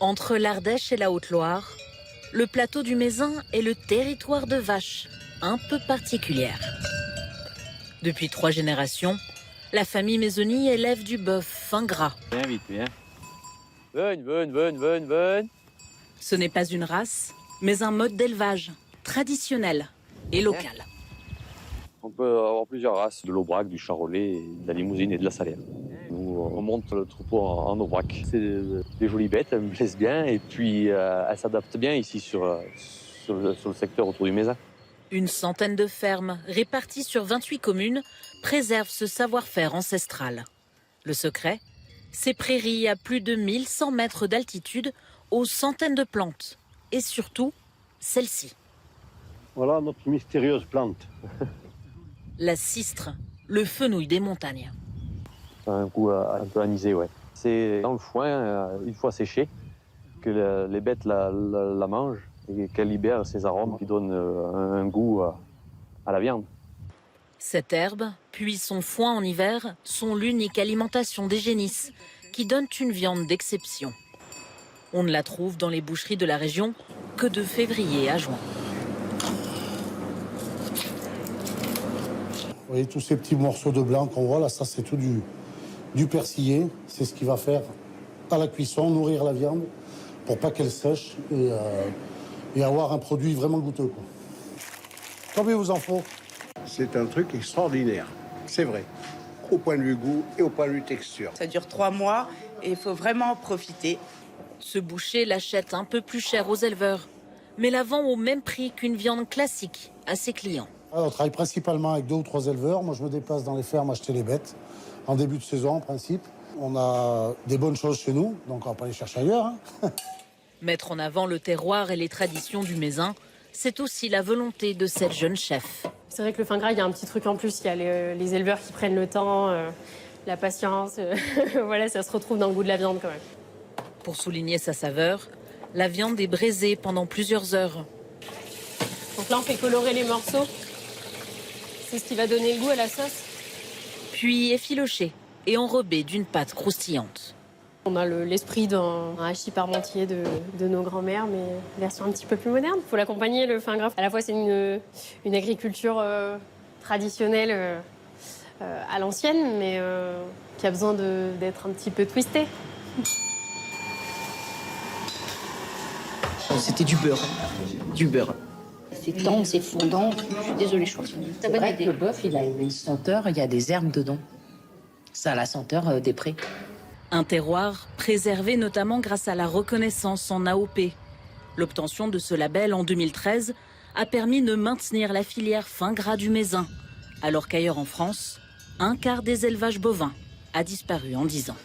Entre l'Ardèche et la Haute-Loire, le plateau du Mézin est le territoire de vaches, un peu particulière. Depuis 3 générations, la famille Maisony élève du bœuf fin gras. Viens vite, viens. Venez. Ce n'est pas une race, mais un mode d'élevage traditionnel et local. On peut avoir plusieurs races, de l'Aubrac, du Charolais, de la Limousine et de la Salerne. Nous, on monte le troupeau en Aubrac. C'est des jolies bêtes, elles me plaisent bien et puis elles s'adaptent bien ici sur le secteur autour du Mézin. Une centaine de fermes réparties sur 28 communes préservent ce savoir-faire ancestral. Le secret, ces prairies à plus de 1100 mètres d'altitude aux centaines de plantes. Et surtout, celle-ci. Voilà notre mystérieuse plante. La cistre, le fenouil des montagnes. Un goût un peu anisé, ouais. C'est dans le foin, une fois séché, que les bêtes la mangent et qu'elle libère ces arômes qui donnent un goût à la viande. Cette herbe, puis son foin en hiver, sont l'unique alimentation des génisses, qui donnent une viande d'exception. On ne la trouve dans les boucheries de la région que de février à juin. Vous voyez tous ces petits morceaux de blanc qu'on voit là, ça c'est tout du persillé. C'est ce qui va faire à la cuisson, nourrir la viande pour pas qu'elle sèche et avoir un produit vraiment goûteux, quoi. Combien vous en faut? C'est un truc extraordinaire, c'est vrai, au point de vue goût et au point de vue texture. Ça dure 3 mois et il faut vraiment en profiter. Ce boucher l'achète un peu plus cher aux éleveurs, mais la vend au même prix qu'une viande classique à ses clients. Alors, on travaille principalement avec 2 ou 3 éleveurs. Moi, je me déplace dans les fermes acheter les bêtes, en début de saison, en principe. On a des bonnes choses chez nous, donc on va pas les chercher ailleurs, hein. Mettre en avant le terroir et les traditions du Mézin, c'est aussi la volonté de cette jeune chef. C'est vrai que le fin gras, il y a un petit truc en plus. Il y a les éleveurs qui prennent le temps, la patience. Voilà, ça se retrouve dans le goût de la viande quand même. Pour souligner sa saveur, la viande est braisée pendant plusieurs heures. Donc là, on fait colorer les morceaux. C'est ce qui va donner le goût à la sauce. Puis effilochée et enrobée d'une pâte croustillante. On a l'esprit d'un hachis parmentier de nos grands-mères, mais version un petit peu plus moderne. Il faut l'accompagner, le fin gras. À la fois, c'est une agriculture traditionnelle à l'ancienne, mais qui a besoin d'être un petit peu twistée. C'était du beurre. Du beurre. C'est tendre, c'est fondant. Je suis désolée, je pense. C'est vrai que le bœuf, il a une senteur, il y a des herbes dedans. Ça a la senteur des prés. Un terroir préservé notamment grâce à la reconnaissance en AOP. L'obtention de ce label en 2013 a permis de maintenir la filière fin gras du Mézin, alors qu'ailleurs en France, un quart des élevages bovins a disparu en 10 ans.